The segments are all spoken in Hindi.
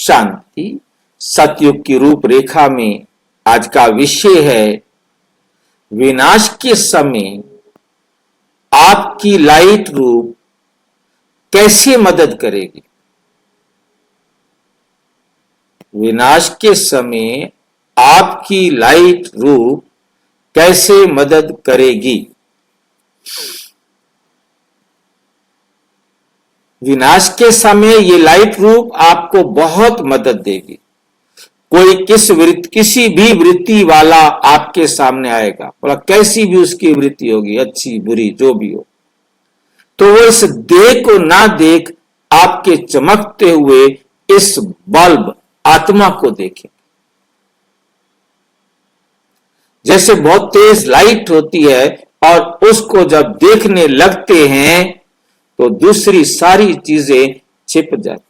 शांति। सतयुग की रूपरेखा में आज का विषय है विनाश के समय आपकी लाइट रूप कैसे मदद करेगी। विनाश के समय आपकी लाइट रूप कैसे मदद करेगी। विनाश के समय ये लाइट रूप आपको बहुत मदद देगी। कोई किसी भी वृत्ति वाला आपके सामने आएगा, बोला कैसी भी उसकी वृत्ति होगी, अच्छी बुरी जो भी हो, तो वो इस देह को ना देख आपके चमकते हुए इस बल्ब आत्मा को देखे। जैसे बहुत तेज लाइट होती है और उसको जब देखने लगते हैं तो दूसरी सारी चीजें छिप जाती।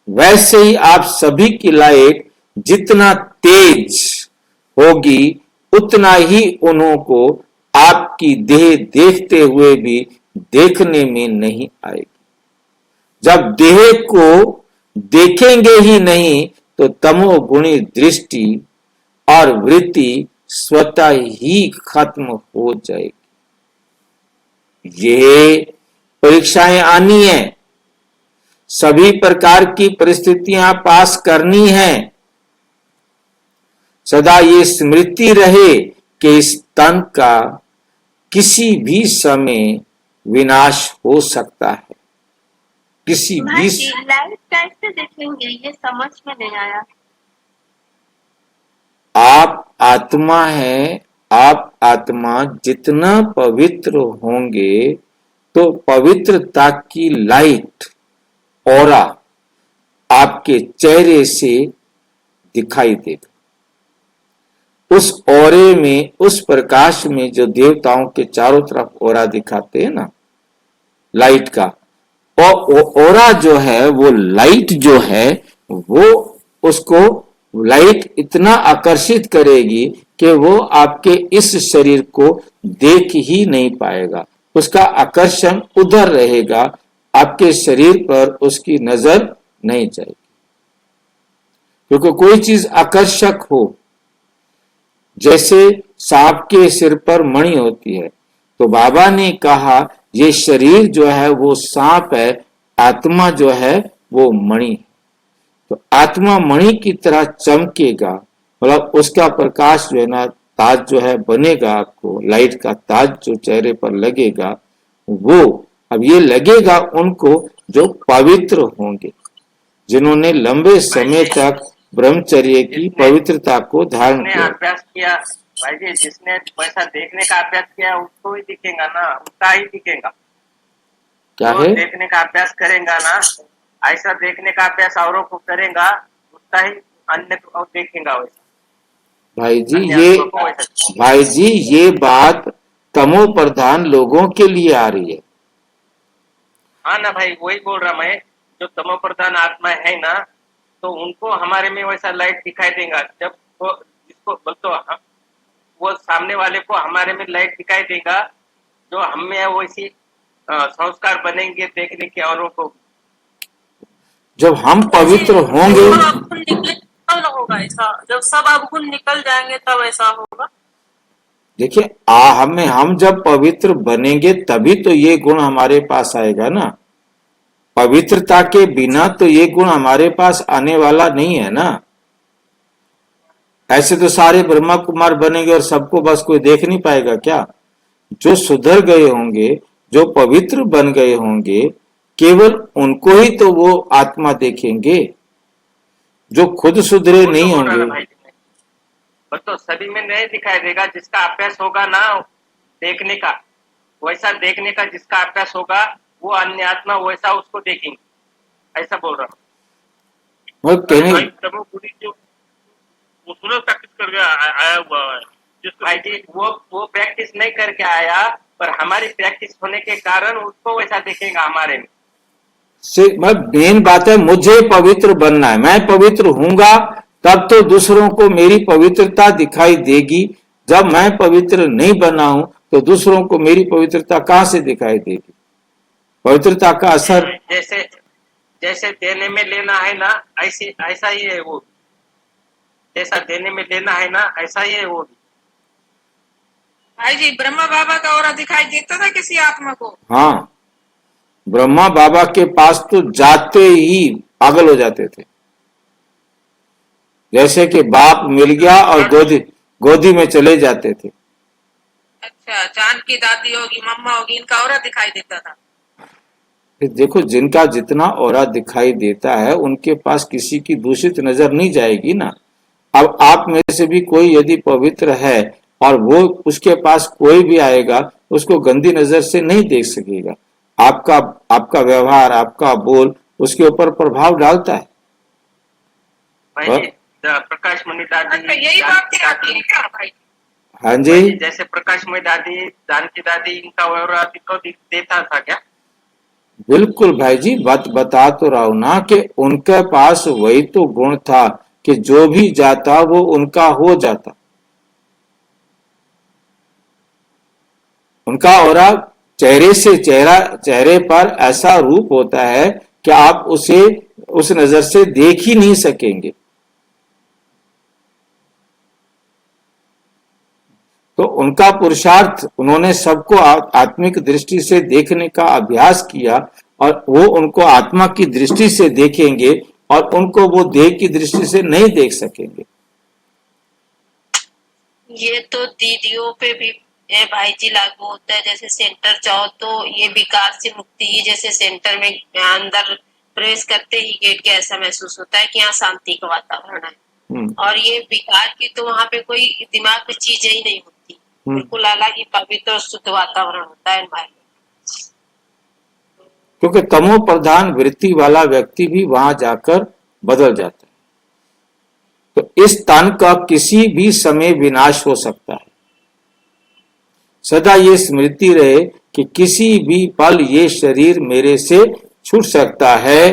वैसे ही आप सभी की लाइट जितना तेज होगी उतना ही उन्हों को आपकी देह देखते हुए भी देखने में नहीं आएगी। जब देह को देखेंगे ही नहीं तो तमोगुणी दृष्टि और वृत्ति स्वतः ही खत्म हो जाएगी। ये परीक्षाएं आनी है, सभी प्रकार की परिस्थितियां पास करनी है। सदा ये स्मृति रहे कि इस तन का किसी भी समय विनाश हो सकता है। किसी भी लाइट कैसे देखेंगे, ये समझ में नहीं आया। आप आत्मा है, आप आत्मा जितना पवित्र होंगे तो पवित्रता की लाइट ऑरा आपके चेहरे से दिखाई देगा। उस ऑरे में, उस प्रकाश में जो देवताओं के चारों तरफ ऑरा दिखाते हैं ना लाइट का, और ऑरा जो है वो लाइट जो है वो उसको लाइट इतना आकर्षित करेगी कि वो आपके इस शरीर को देख ही नहीं पाएगा। उसका आकर्षण उधर रहेगा, आपके शरीर पर उसकी नजर नहीं जाएगी। क्योंकि कोई चीज आकर्षक हो, जैसे सांप के सिर पर मणि होती है, तो बाबा ने कहा ये शरीर जो है वो सांप है, आत्मा जो है वो मणि है। तो आत्मा मणि की तरह चमकेगा, मतलब उसका प्रकाश जो है ना, ताज जो है बनेगा, आपको लाइट का ताज जो चेहरे पर लगेगा वो अब ये लगेगा उनको जो पवित्र होंगे, जिन्होंने लंबे समय तक ब्रह्मचर्य की पवित्रता को धारण किया। अभ्यास किया भाई जी, जिसने पैसा देखने का अभ्यास किया उसको ही दिखेगा ना, उसका ही दिखेगा। क्या तो है? देखने का अभ्यास करेगा ना, ऐसा देखने का अभ्यास औरों को करेगा, उसका ही अन्य को देखेगा वैसा। भाई जी ये बात तमो प्रधान लोगों के लिए आ रही है। हाँ ना भाई, वही बोल रहा मैं, जो तमो प्रधान आत्मा है ना, तो उनको हमारे में वैसा लाइट दिखाई देगा। जब वो जिसको बोलते वो सामने वाले को हमारे में लाइट दिखाई देगा, जो हमें वैसी संस्कार बनेंगे देखने के औरों को। जब हम पवित्र होंगे होगा ऐसा, जब सब अवगुण निकल जाएंगे तब ऐसा होगा। देखिए हम जब पवित्र बनेंगे तभी तो ये गुण हमारे पास आएगा ना। पवित्रता के बिना तो ये गुण हमारे पास आने वाला नहीं है ना। ऐसे तो सारे ब्रह्मा कुमार बनेंगे और सबको बस कोई देख नहीं पाएगा क्या? जो सुधर गए होंगे, जो पवित्र बन गए होंगे, केवल उनको ही तो वो आत्मा देखेंगे। जो खुद सुधरे नहीं होंगे तो सभी में नहीं दिखाई देगा। जिसका अभ्यास होगा ना देखने का, वैसा देखने का जिसका अभ्यास होगा वो अन्य आत्मा वैसा उसको देखेंगे, ऐसा बोल रहा हूँ। प्रैक्टिस करके आया हुआ है भाई जी, वो प्रैक्टिस नहीं करके आया, पर हमारी प्रैक्टिस होने के कारण उसको वैसा देखेगा हमारे में। मेन बात है मुझे पवित्र बनना है, मैं पवित्र हूंगा तब तो दूसरों को मेरी पवित्रता दिखाई देगी। जब मैं पवित्र नहीं बना हूं तो दूसरों को मेरी पवित्रता कहां से दिखाई देगी? पवित्रता का असर जैसे जैसे देने में लेना है ना, ऐसे ऐसा ही है वो भी। जैसा देने में लेना है ना, ऐसा ही है वो भी। भाई जी ब्रह्मा बाबा का औरा दिखाई देता था किसी आत्मा को? हाँ, ब्रह्मा बाबा के पास तो जाते ही पागल हो जाते थे, जैसे कि बाप मिल गया और गोदी गोदी में चले जाते थे। अच्छा, चांद की दादी होगी, मम्मा होगी, इनका औरा दिखाई देता था। फिर देखो, जिनका जितना ऑरा दिखाई देता है उनके पास किसी की दूषित नजर नहीं जाएगी ना। अब आप में से भी कोई यदि पवित्र है और वो उसके पास कोई भी आएगा, उसको गंदी नजर से नहीं देख सकेगा। आपका आपका व्यवहार, आपका बोल उसके ऊपर प्रभाव डालता है। भाई और- जी, प्रकाश मणि अच्छा, दादी, यही बात दिखाती है क्या भाई? हाँ भाई जी, जी, जैसे प्रकाश मणि दादी, जानकी दादी, इनका व्यवहार को देता था क्या? बिल्कुल भाई जी, बात बता तो रहा हूं ना कि उनके पास वही तो गुण था कि जो भी जाता वो उनका हो जाता। उनका ऑरा चेहरे से चेहरे पर ऐसा रूप होता है कि आप उसे उस नजर से देख ही नहीं सकेंगे। तो उनका पुरुषार्थ, उन्होंने सबको आत्मिक दृष्टि से देखने का अभ्यास किया और वो उनको आत्मा की दृष्टि से देखेंगे और उनको वो देह की दृष्टि से नहीं देख सकेंगे। ये तो दीदियों पे भी है भाई जी लागू होता है। जैसे सेंटर जाओ तो ये विकार से मुक्ति ही, जैसे सेंटर में अंदर प्रवेश करते ही गेट के ऐसा महसूस होता है कि यहाँ शांति का वातावरण है। और ये विकार की तो वहाँ पे कोई दिमाग में चीजें ही नहीं होती, बिल्कुल अलग ही पवित्र और शुद्ध वातावरण होता है हमारे। क्योंकि तमो प्रधान वृत्ति वाला व्यक्ति भी वहां जाकर बदल जाता है। तो इस तन का किसी भी समय विनाश हो सकता है। सदा ये स्मृति रहे कि किसी भी पल ये शरीर मेरे से छूट सकता है।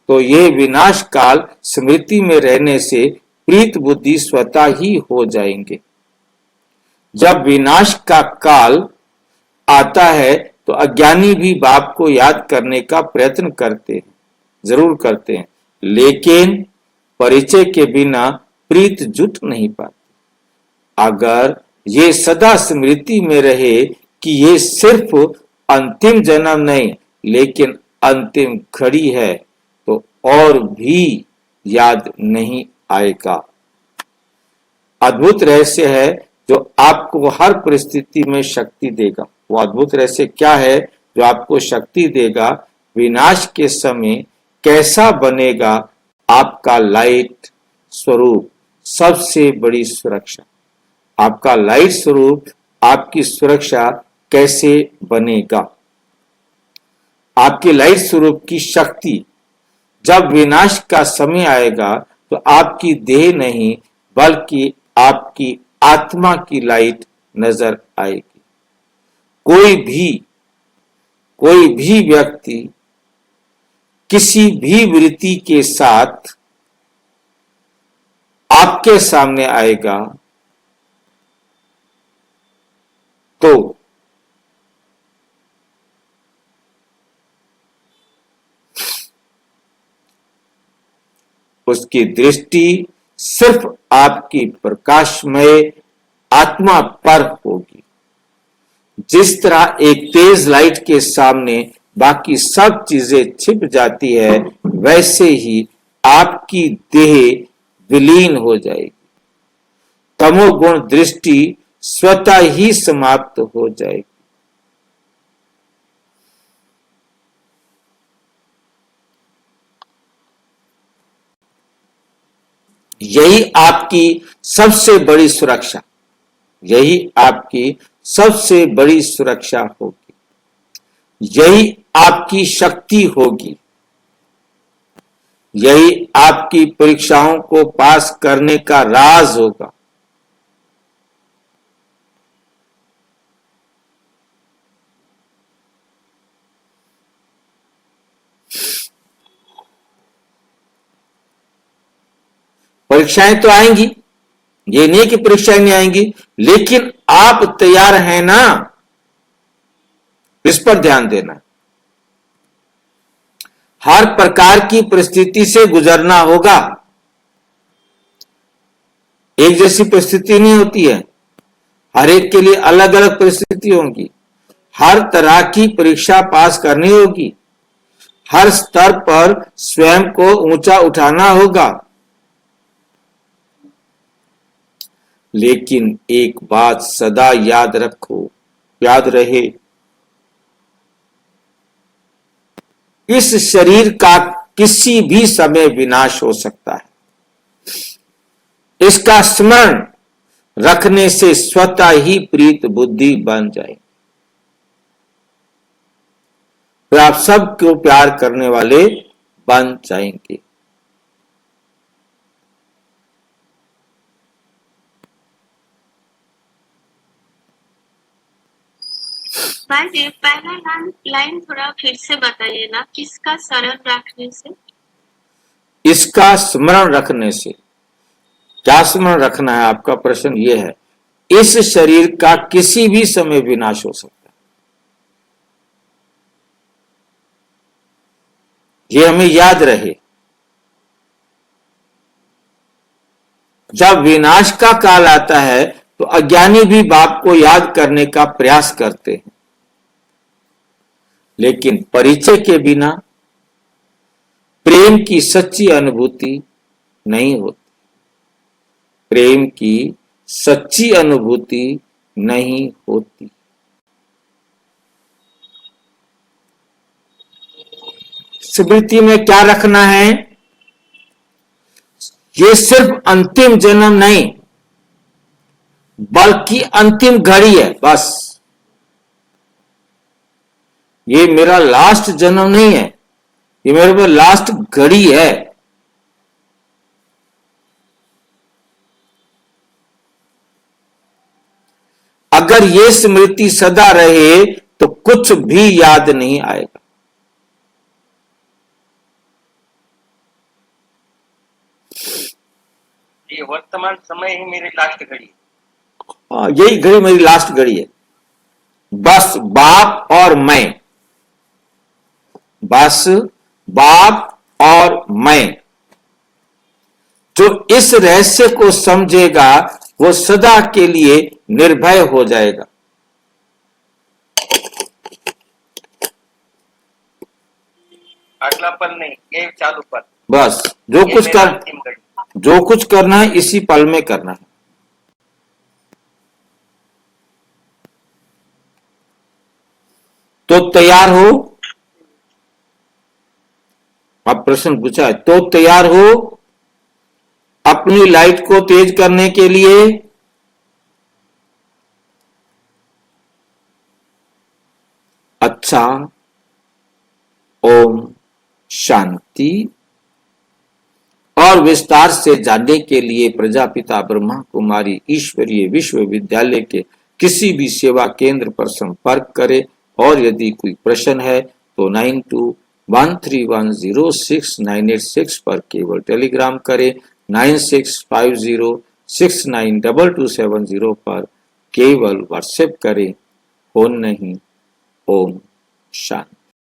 तो ये विनाश काल स्मृति में रहने से प्रीत बुद्धि स्वतः ही हो जाएंगे। जब विनाश का काल आता है तो अज्ञानी भी बाप को याद करने का प्रयत्न करते हैं, जरूर करते हैं, लेकिन परिचय के बिना प्रीत जुट नहीं पाती। अगर ये सदा स्मृति में रहे कि ये सिर्फ अंतिम जन्म नहीं लेकिन अंतिम घड़ी है, तो और भी याद नहीं आएगा। अद्भुत रहस्य है जो आपको हर परिस्थिति में शक्ति देगा। वो अद्भुत रहस्य क्या है जो आपको शक्ति देगा? विनाश के समय कैसा बनेगा आपका लाइट स्वरूप, सबसे बड़ी सुरक्षा। आपका लाइट स्वरूप, आपकी सुरक्षा कैसे बनेगा? आपकी लाइट स्वरूप की शक्ति, जब विनाश का समय आएगा तो आपकी देह नहीं बल्कि आपकी आत्मा की लाइट नजर आएगी। कोई भी व्यक्ति किसी भी वृत्ति के साथ आपके सामने आएगा तो उसकी दृष्टि सिर्फ आपकी प्रकाशमय आत्मा पर होगी। जिस तरह एक तेज लाइट के सामने बाकी सब चीजें छिप जाती है, वैसे ही आपकी देह विलीन हो जाएगी। तमोगुण दृष्टि स्वतः ही समाप्त हो जाएगी। यही आपकी सबसे बड़ी सुरक्षा, यही आपकी सबसे बड़ी सुरक्षा होगी, यही आपकी शक्ति होगी, यही आपकी परीक्षाओं को पास करने का राज होगा। परीक्षाएं तो आएंगी, ये नहीं कि परीक्षाएं नहीं आएंगी, लेकिन आप तैयार हैं ना, इस पर ध्यान देना। हर प्रकार की परिस्थिति से गुजरना होगा। एक जैसी परिस्थिति नहीं होती है, हर एक के लिए अलग अलग परिस्थिति होगी। हर तरह की परीक्षा पास करनी होगी। हर स्तर पर स्वयं को ऊंचा उठाना होगा। लेकिन एक बात सदा याद रखो, याद रहे, इस शरीर का किसी भी समय विनाश हो सकता है। इसका स्मरण रखने से स्वतः ही प्रीत बुद्धि बन जाए, फिर आप सबको प्यार करने वाले बन जाएंगे। भाई जी, पहला लाइन थोड़ा फिर से बताइए ना, किसका शरण रखने से? इसका स्मरण रखने से। क्या स्मरण रखना है, आपका प्रश्न यह है। इस शरीर का किसी भी समय विनाश हो सकता है, ये हमें याद रहे। जब विनाश का काल आता है तो अज्ञानी भी बाप को याद करने का प्रयास करते हैं, लेकिन परिचय के बिना प्रेम की सच्ची अनुभूति नहीं होती। प्रेम की सच्ची अनुभूति नहीं होती। स्मृति में क्या रखना है, ये सिर्फ अंतिम जन्म नहीं बल्कि अंतिम घड़ी है। बस ये मेरा लास्ट जन्म नहीं है, ये मेरे पर लास्ट घड़ी है। अगर ये स्मृति सदा रहे तो कुछ भी याद नहीं आएगा। ये वर्तमान समय ही मेरी लास्ट घड़ी है। यही घड़ी मेरी लास्ट घड़ी है। बस बाप और मैं, बस बाप और मैं। जो इस रहस्य को समझेगा वो सदा के लिए निर्भय हो जाएगा। अगला पल नहीं, ये चालू पल। बस जो ये कुछ मेरा कर अंतिम घड़ी। जो कुछ करना है इसी पल में करना है। तो तैयार हो? आप प्रश्न पूछा है, तो तैयार हो अपनी लाइट को तेज करने के लिए? अच्छा, ओम शांति। और विस्तार से जानने के लिए प्रजापिता ब्रह्मा कुमारी ईश्वरीय विश्वविद्यालय के किसी भी सेवा केंद्र पर संपर्क करें। और यदि कोई प्रश्न है तो 9213106986 पर केवल टेलीग्राम करें। 9650692270 पर केवल व्हाट्सएप करें। फोन नहीं। ओम शांति।